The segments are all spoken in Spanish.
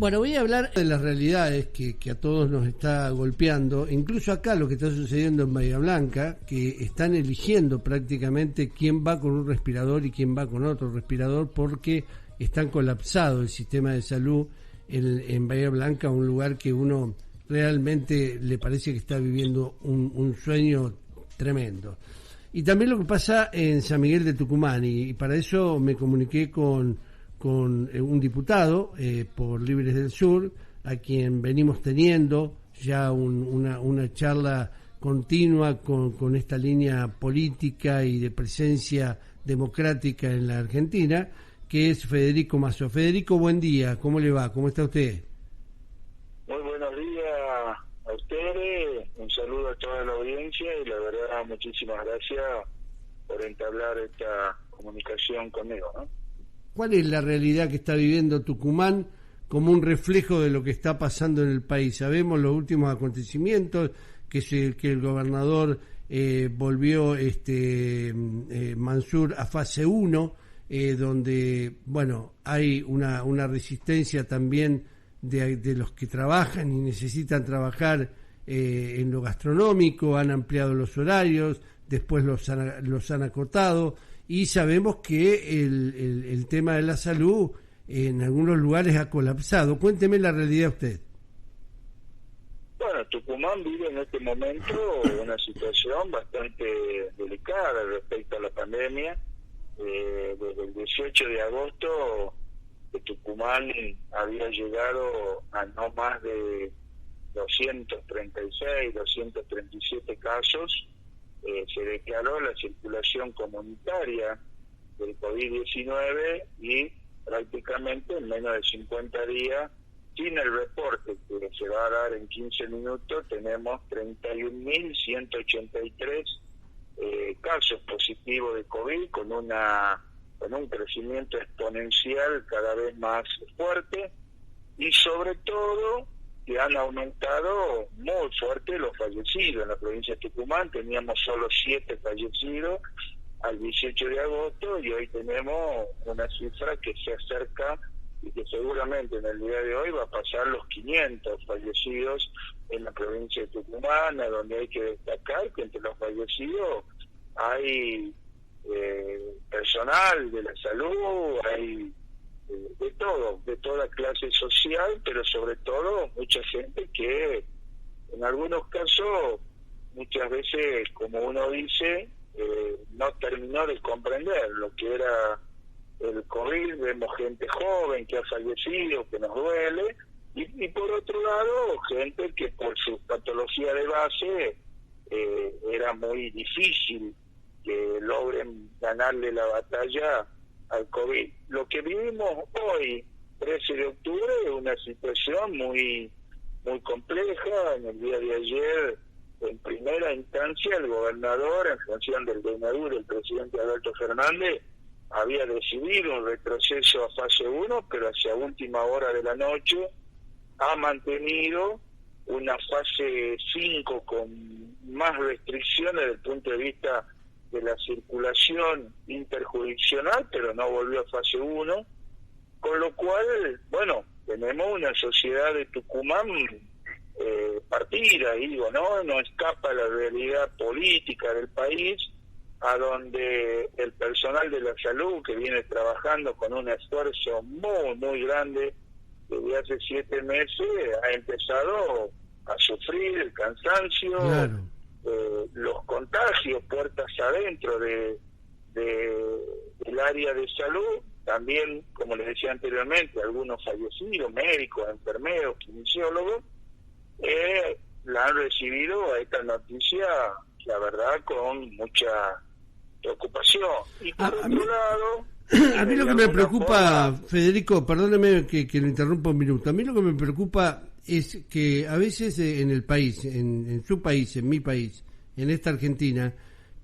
Bueno, voy a hablar de las realidades que a todos nos está golpeando, incluso acá lo que está sucediendo en Bahía Blanca, que están eligiendo prácticamente quién va con un respirador y quién va con otro respirador, porque están colapsado el sistema de salud en Bahía Blanca, un lugar que uno realmente le parece que está viviendo un sueño tremendo. Y también lo que pasa en San Miguel de Tucumán, y para eso me comuniqué con un diputado por Libres del Sur, a quien venimos teniendo ya una charla continua con esta línea política y de presencia democrática en la Argentina, que es Federico Mazo. Federico, buen día, ¿cómo le va? ¿Cómo está usted? Muy buenos días a ustedes, un saludo a toda la audiencia y la verdad muchísimas gracias por entablar esta comunicación conmigo, ¿no? ¿Cuál es la realidad que está viviendo Tucumán como un reflejo de lo que está pasando en el país? Sabemos los últimos acontecimientos, que el gobernador volvió Mansur a fase 1, donde bueno, hay una resistencia también de los que trabajan y necesitan trabajar en lo gastronómico, han ampliado los horarios, después los han acotado, y sabemos que el tema de la salud en algunos lugares ha colapsado. Cuénteme la realidad usted. Bueno, Tucumán vive en este momento una situación bastante delicada respecto a la pandemia. Desde el 18 de agosto de Tucumán había llegado a no más de 236, 237 casos. Se declaró la circulación comunitaria del COVID-19 y prácticamente en menos de 50 días, sin el reporte que se va a dar en 15 minutos, tenemos 31.183 casos positivos de COVID con un crecimiento exponencial cada vez más fuerte, y sobre todo que han aumentado muy fuerte los fallecidos. En la provincia de Tucumán teníamos solo 7 fallecidos al 18 de agosto y hoy tenemos una cifra que se acerca y que seguramente en el día de hoy va a pasar los 500 fallecidos en la provincia de Tucumán, a donde hay que destacar que entre los fallecidos hay personal de la salud, hay de todo, de toda clase social, pero sobre todo mucha gente que en algunos casos, muchas veces, como uno dice, no terminó de comprender lo que era el COVID. Vemos gente joven que ha fallecido, que nos duele, y por otro lado, gente que por su patología de base era muy difícil que logren ganarle la batalla al COVID. Lo que vivimos hoy, 13 de octubre, es una situación muy compleja. En el día de ayer, en primera instancia, el gobernador, en función del DNU del presidente Alberto Fernández, había decidido un retroceso a fase 1, pero hacia última hora de la noche ha mantenido una fase 5 con más restricciones desde el punto de vista de la circulación interjurisdiccional, pero no volvió a fase 1, con lo cual, bueno, tenemos una sociedad de Tucumán partida, y digo, no escapa la realidad política del país, a donde el personal de la salud, que viene trabajando con un esfuerzo muy grande desde hace 7 meses, ha empezado a sufrir el cansancio, claro, los contagios puertas adentro del área de salud, también, como les decía anteriormente, algunos fallecidos, médicos, enfermeros, kinesiólogos, la han recibido a esta noticia, la verdad, con mucha preocupación. Y por otro lado, a mí lo que me preocupa, Federico, perdóneme que lo interrumpa un minuto, a mí lo que me preocupa es que a veces en el país, en su país, en mi país, en esta Argentina,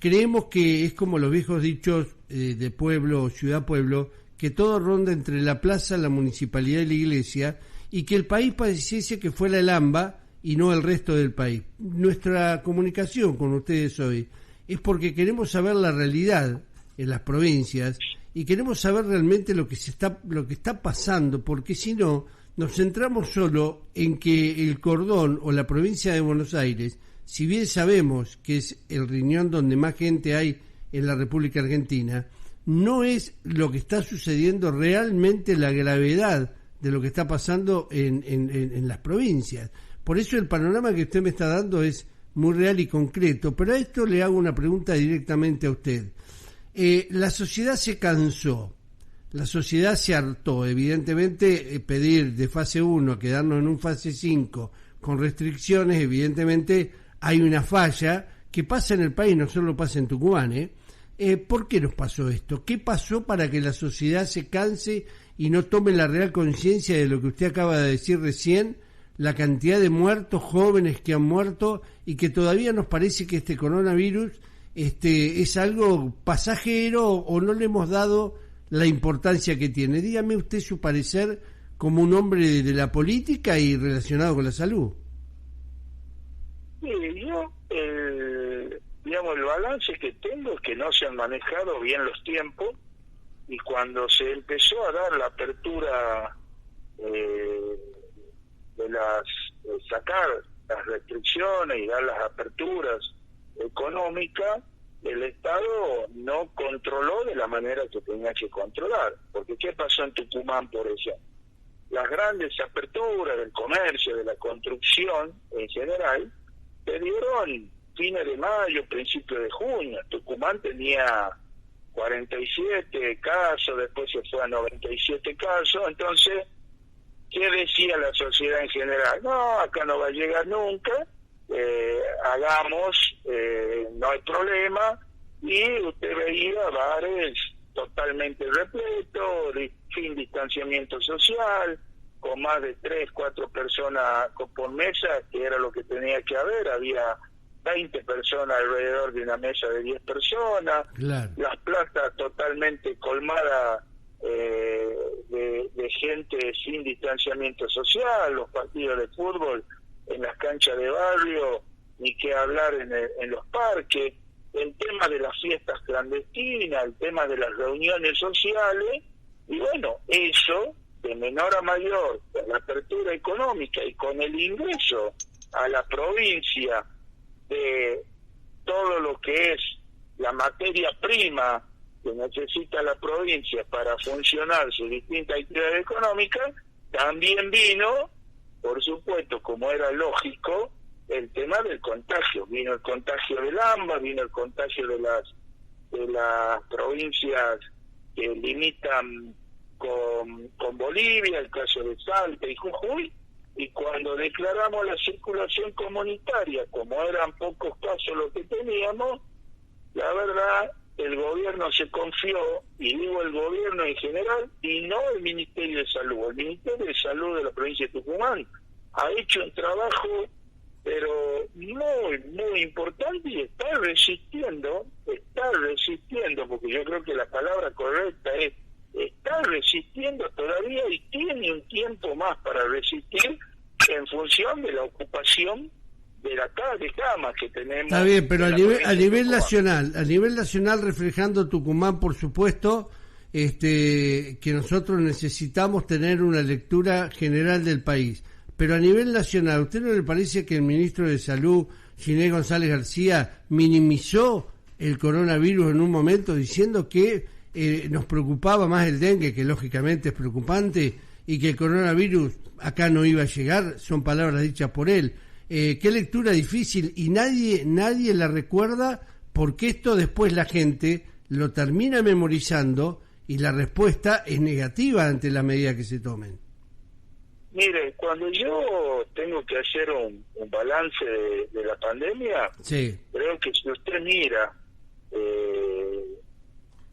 creemos que es como los viejos dichos de pueblo, ciudad-pueblo, que todo ronda entre la plaza, la municipalidad y la iglesia, y que el país pareciese que fuera el AMBA y no el resto del país. Nuestra comunicación con ustedes hoy es porque queremos saber la realidad en las provincias y queremos saber realmente lo que está pasando, porque si no, nos centramos solo en que el Cordón o la provincia de Buenos Aires, si bien sabemos que es el riñón donde más gente hay en la República Argentina, no es lo que está sucediendo realmente, la gravedad de lo que está pasando en las provincias. Por eso el panorama que usted me está dando es muy real y concreto, pero a esto le hago una pregunta directamente a usted. La sociedad se cansó, la sociedad se hartó, evidentemente pedir de fase 1 a quedarnos en un fase 5 con restricciones, evidentemente hay una falla que pasa en el país, no solo pasa en Tucumán. ¿Por qué nos pasó esto? ¿Qué pasó para que la sociedad se canse y no tome la real conciencia de lo que usted acaba de decir recién, la cantidad de muertos, jóvenes que han muerto, y que todavía nos parece que este coronavirus es algo pasajero o no le hemos dado la importancia que tiene? Dígame usted su parecer como un hombre de la política y relacionado con la salud. Mire, yo, digamos, el balance que tengo es que no se han manejado bien los tiempos, y cuando se empezó a dar la apertura sacar las restricciones y dar las aperturas económicas, el Estado no controló de la manera que tenía que controlar. Porque ¿qué pasó en Tucumán, por ejemplo? Las grandes aperturas del comercio, de la construcción en general, se dieron fines de mayo, principios de junio. Tucumán tenía 47 casos, después se fue a 97 casos, entonces, ¿qué decía la sociedad en general? No, acá no va a llegar nunca, hagamos, no hay problema, y usted veía bares totalmente repletos, sin distanciamiento social, con más de 3, 4 personas por mesa, que era lo que tenía que haber. Había 20 personas alrededor de una mesa de 10 personas, claro. Las plazas totalmente colmadas de gente sin distanciamiento social, los partidos de fútbol en las canchas de barrio, ni qué hablar en los parques, el tema de las fiestas clandestinas, el tema de las reuniones sociales, y bueno, eso de menor a mayor, con la apertura económica y con el ingreso a la provincia de todo lo que es la materia prima que necesita la provincia para funcionar sus distintas actividades económicas, también vino, por supuesto, como era lógico, el tema del contagio. Vino el contagio del AMBA, vino el contagio de las provincias que limitan con Bolivia, el caso de Salta y Jujuy, y cuando declaramos la circulación comunitaria, como eran pocos casos los que teníamos, la verdad, el gobierno se confió, y digo el gobierno en general, y no el Ministerio de Salud. El Ministerio de Salud de la provincia de Tucumán ha hecho un trabajo, pero muy, muy importante, y está resistiendo, porque yo creo que la palabra correcta es está resistiendo todavía, y tiene un tiempo más para resistir en función de la ocupación de camas que tenemos. Está bien, pero a nivel nacional, reflejando Tucumán, por supuesto, que nosotros necesitamos tener una lectura general del país. Pero a nivel nacional, ¿usted no le parece que el ministro de Salud, Ginés González García, minimizó el coronavirus en un momento diciendo que nos preocupaba más el dengue, que lógicamente es preocupante, y que el coronavirus acá no iba a llegar? Son palabras dichas por él. Qué lectura difícil, y nadie la recuerda, porque esto después la gente lo termina memorizando y la respuesta es negativa ante las medidas que se tomen. Mire, cuando yo tengo que hacer un balance de la pandemia, sí, creo que si usted mira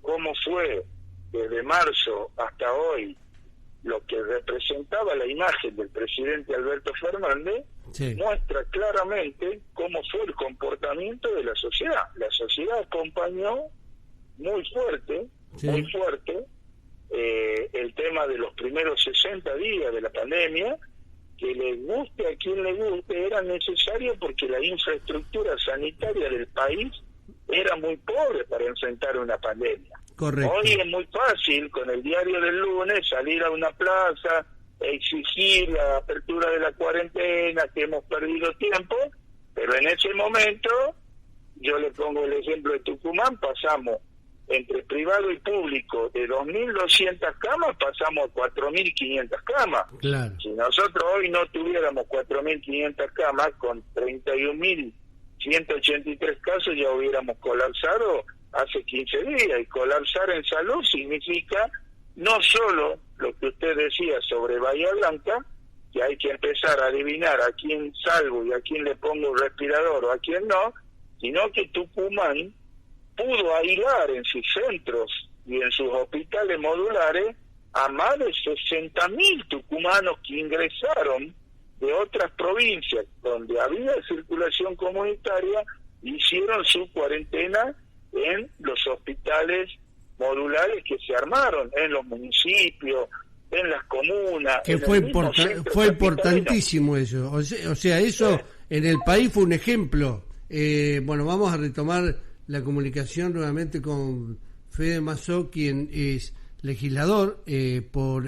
cómo fue desde marzo hasta hoy lo que representaba la imagen del presidente Alberto Fernández, sí, muestra claramente cómo fue el comportamiento de la sociedad. La sociedad acompañó muy fuerte, sí, el tema de los primeros 60 días de la pandemia, que le guste a quien le guste, era necesario porque la infraestructura sanitaria del país era muy pobre para enfrentar una pandemia. Correcto. Hoy es muy fácil, con el diario del lunes, salir a una plaza exigir la apertura de la cuarentena, que hemos perdido tiempo, pero en ese momento, yo le pongo el ejemplo de Tucumán, pasamos entre privado y público de 2.200 camas, pasamos a 4.500 camas. Claro. Si nosotros hoy no tuviéramos 4.500 camas, con 31.183 casos ya hubiéramos colapsado hace 15 días, y colapsar en salud significa no solo lo que usted decía sobre Bahía Blanca, que hay que empezar a adivinar a quién salvo y a quién le pongo un respirador o a quién no, sino que Tucumán pudo aislar en sus centros y en sus hospitales modulares a más de 60.000 tucumanos que ingresaron de otras provincias donde había circulación comunitaria, hicieron su cuarentena en los hospitales modulares que se armaron en los municipios, en las comunas. Que fue importantísimo eso. O sea, eso en el país fue un ejemplo. Bueno, vamos a retomar la comunicación nuevamente con Fede Mazzò, quien es legislador por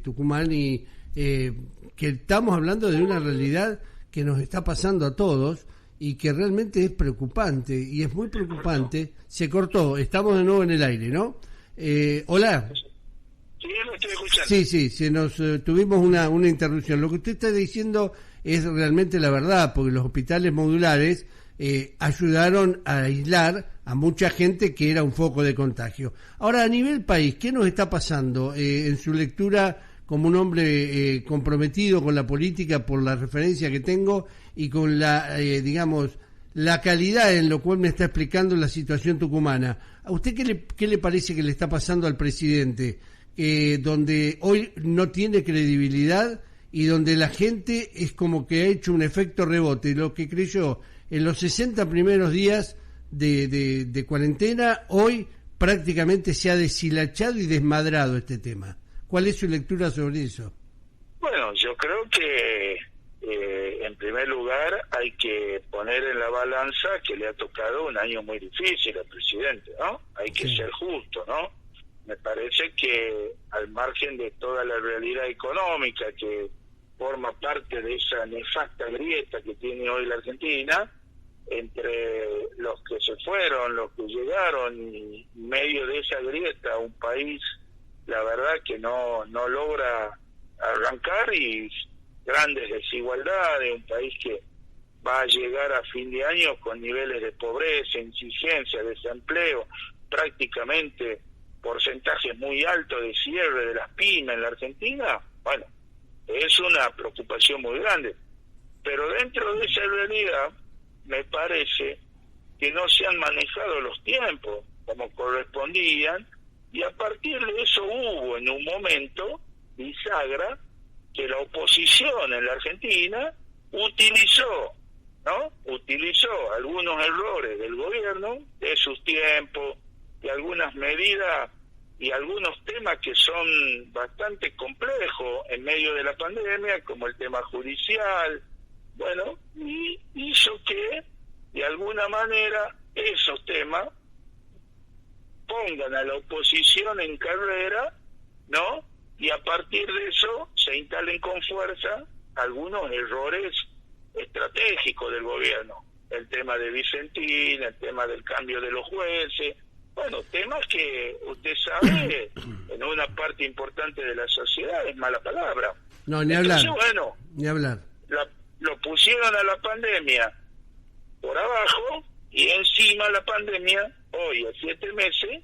Tucumán, y que estamos hablando de una realidad que nos está pasando a todos y que realmente es preocupante, y es muy preocupante. Se cortó, estamos de nuevo en el aire, ¿no? Hola. Sí, lo estoy escuchando. Sí, tuvimos una interrupción. Lo que usted está diciendo es realmente la verdad, porque los hospitales modulares ayudaron a aislar a mucha gente que era un foco de contagio. Ahora, a nivel país, ¿qué nos está pasando en su lectura como un hombre comprometido con la política, por la referencia que tengo y con la, digamos, la calidad en lo cual me está explicando la situación tucumana? ¿A usted qué le parece que le está pasando al presidente, donde hoy no tiene credibilidad y donde la gente es como que ha hecho un efecto rebote? Lo que creyó en los 60 primeros días de cuarentena, hoy prácticamente se ha deshilachado y desmadrado este tema. ¿Cuál es su lectura sobre eso? Bueno, yo creo que en primer lugar hay que poner en la balanza que le ha tocado un año muy difícil al presidente, ¿no? Hay que ser justo, ¿no? Me parece que al margen de toda la realidad económica que forma parte de esa nefasta grieta que tiene hoy la Argentina, entre los que se fueron, los que llegaron, y en medio de esa grieta un país, la verdad que no logra arrancar, y grandes desigualdades, un país que va a llegar a fin de año con niveles de pobreza, insuficiencia, desempleo, prácticamente porcentajes muy altos de cierre de las pymes en la Argentina. Bueno, es una preocupación muy grande, pero dentro de esa realidad me parece que no se han manejado los tiempos como correspondían, y a partir de eso hubo en un momento bisagra que la oposición en la Argentina utilizó algunos errores del gobierno, de sus tiempos, de algunas medidas y algunos temas que son bastante complejos en medio de la pandemia, como el tema judicial. Bueno, y hizo que de alguna manera esos temas pongan a la oposición en carrera, ¿no? Y a partir de eso se instalen con fuerza algunos errores estratégicos del gobierno. El tema de Vicentín, el tema del cambio de los jueces, bueno, temas que usted sabe, en una parte importante de la sociedad es mala palabra. No, ni Entonces, hablar. bueno, ni hablar. Lo pusieron a la pandemia por abajo, y encima la pandemia, hoy a 7 meses,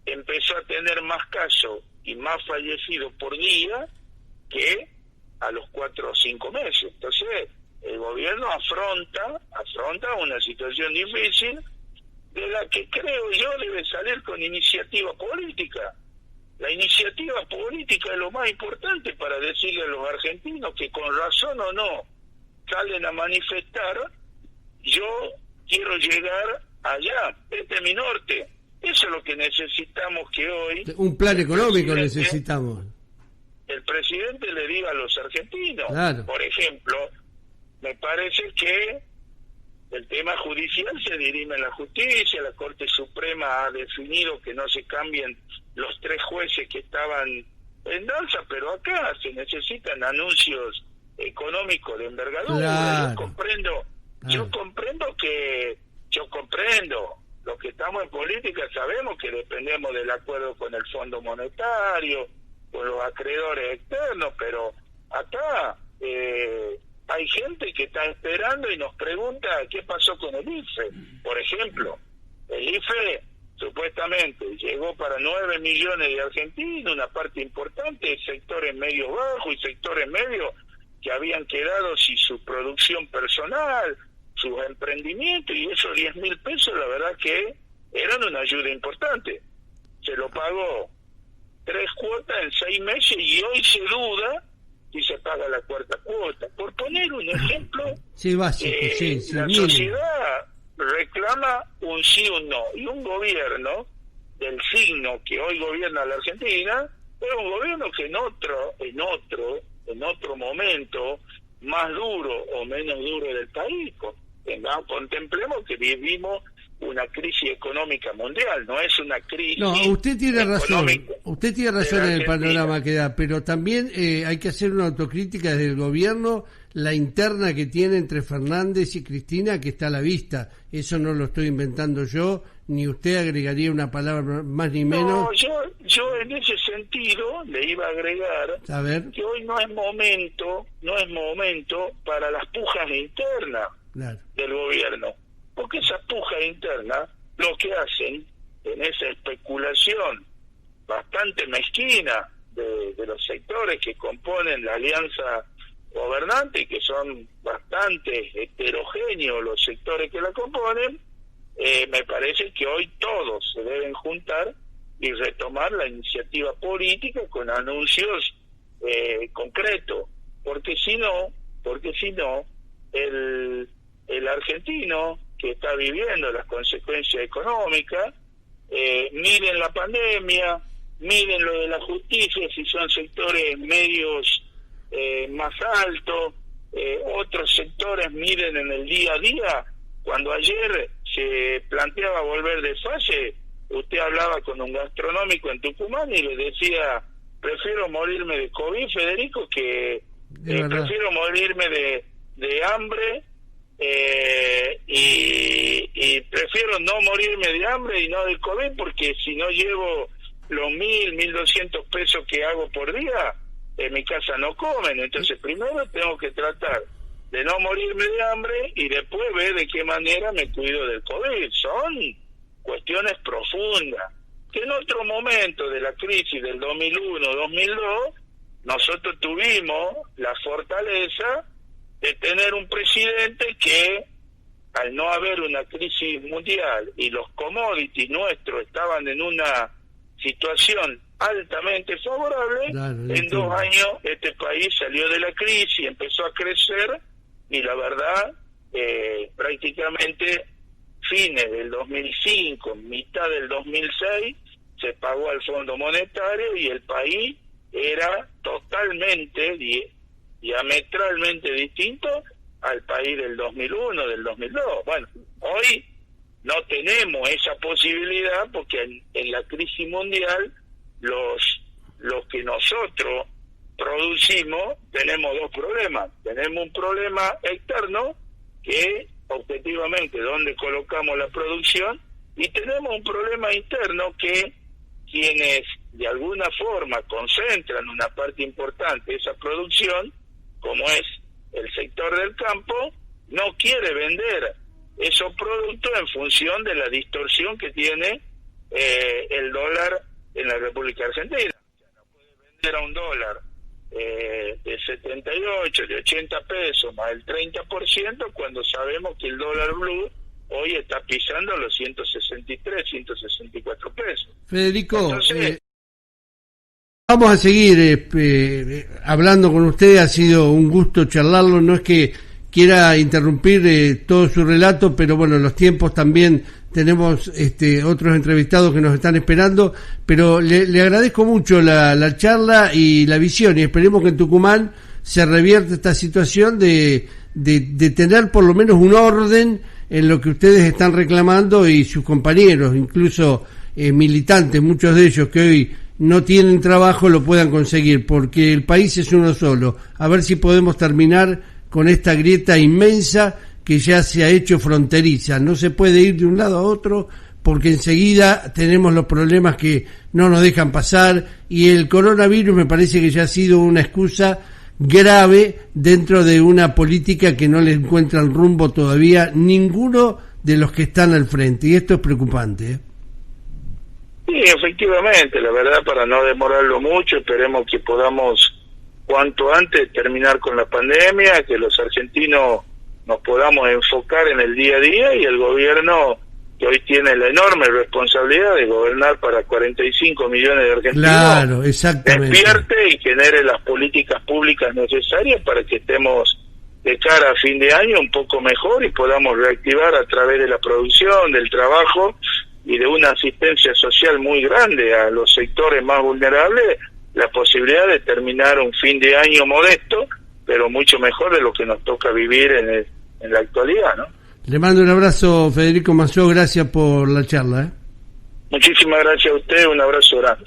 empezó a tener más casos y más fallecidos por día que a los 4 o 5 meses. Entonces, el gobierno afronta una situación difícil, de la que creo yo debe salir con iniciativa política. La iniciativa política es lo más importante para decirle a los argentinos que, con razón o no, salen a manifestar: yo quiero llegar allá, este es mi norte. Eso es lo que necesitamos, que hoy... Un plan económico necesitamos. El presidente le diga a los argentinos. Claro. Por ejemplo, me parece que el tema judicial se dirime en la justicia. La Corte Suprema ha definido que no se cambien los 3 jueces que estaban en danza, pero acá se necesitan anuncios económicos de envergadura. Claro. Yo comprendo, los que estamos en política sabemos que dependemos del acuerdo con el Fondo Monetario, con los acreedores externos, pero acá hay gente que está esperando y nos pregunta qué pasó con el IFE. Por ejemplo, el IFE supuestamente llegó para 9 millones de argentinos, una parte importante de sectores medios bajos y sectores medios que habían quedado sin su producción personal, sus emprendimientos, y esos 10.000 pesos la verdad que eran una ayuda importante. Se lo pagó 3 cuotas en 6 meses y hoy se duda si se paga la 4ª cuota. Por poner un ejemplo, sí, básico, la sociedad reclama un sí o un no, y un gobierno del signo que hoy gobierna la Argentina es un gobierno que en otro momento, más duro o menos duro del país, contemplemos que vivimos una crisis económica mundial, no es una crisis. No, usted tiene razón en el panorama que da, pero también hay que hacer una autocrítica desde el gobierno, la interna que tiene entre Fernández y Cristina, que está a la vista. Eso no lo estoy inventando yo, ni usted agregaría una palabra más ni menos. No, yo en ese sentido le iba a agregar que hoy no es momento para las pujas internas del gobierno, porque esas pujas internas lo que hacen en esa especulación bastante mezquina de los sectores que componen la alianza gobernante, y que son bastante heterogéneos los sectores que la componen, me parece que hoy todos se deben juntar y retomar la iniciativa política con anuncios concretos, porque si no el argentino que está viviendo las consecuencias económicas, miren la pandemia, miren lo de la justicia, si son sectores medios más altos, otros sectores miren en el día a día. Cuando ayer se planteaba volver de fase, usted hablaba con un gastronómico en Tucumán y le decía: prefiero morirme de COVID, Federico, que prefiero morirme de hambre, y prefiero no morirme de hambre y no de COVID, porque si no llevo los 1.200 pesos que hago por día, en mi casa no comen. Entonces primero tengo que tratar de no morirme de hambre y después ver de qué manera me cuido del COVID. Son cuestiones profundas que en otro momento de la crisis del 2001-2002 nosotros tuvimos la fortaleza de tener un presidente que, al no haber una crisis mundial y los commodities nuestros estaban en una situación altamente favorable, en 2 años este país salió de la crisis, empezó a crecer, y la verdad, prácticamente fines del 2005, mitad del 2006, se pagó al Fondo Monetario y el país era totalmente, diametralmente distinto al país del 2001, del 2002. Bueno, hoy no tenemos esa posibilidad porque en la crisis mundial los que nosotros producimos tenemos 2 problemas. Tenemos un problema externo, que objetivamente donde colocamos la producción, y tenemos un problema interno que quienes de alguna forma concentran una parte importante de esa producción, como es el sector del campo, no quiere vender esos productos en función de la distorsión que tiene el dólar en la República Argentina. No puede vender a un dólar de 78, de 80 pesos más el 30%, cuando sabemos que el dólar blue hoy está pisando los 163, 164 pesos. Federico, entonces, vamos a seguir hablando con usted. Ha sido un gusto charlarlo. No es que quiera interrumpir todo su relato, pero bueno, los tiempos también, tenemos otros entrevistados que nos están esperando, pero le agradezco mucho la charla y la visión, y esperemos que en Tucumán se revierta esta situación de tener por lo menos un orden en lo que ustedes están reclamando, y sus compañeros, incluso militantes, muchos de ellos que hoy no tienen trabajo lo puedan conseguir, porque el país es uno solo. A ver si podemos terminar con esta grieta inmensa que ya se ha hecho fronteriza. No se puede ir de un lado a otro porque enseguida tenemos los problemas que no nos dejan pasar, y el coronavirus me parece que ya ha sido una excusa grave dentro de una política que no le encuentran rumbo todavía ninguno de los que están al frente, y esto es preocupante, ¿eh? Sí, efectivamente, la verdad, para no demorarlo mucho, esperemos que podamos cuanto antes terminar con la pandemia, que los argentinos nos podamos enfocar en el día a día, y el gobierno, que hoy tiene la enorme responsabilidad de gobernar para 45 millones de argentinos, claro, exactamente, despierte y genere las políticas públicas necesarias para que estemos de cara a fin de año un poco mejor y podamos reactivar a través de la producción, del trabajo y de una asistencia social muy grande a los sectores más vulnerables, la posibilidad de terminar un fin de año modesto, pero mucho mejor de lo que nos toca vivir en la actualidad, ¿no? Le mando un abrazo, Federico Mazzò, gracias por la charla, ¿eh? Muchísimas gracias a usted, un abrazo grande.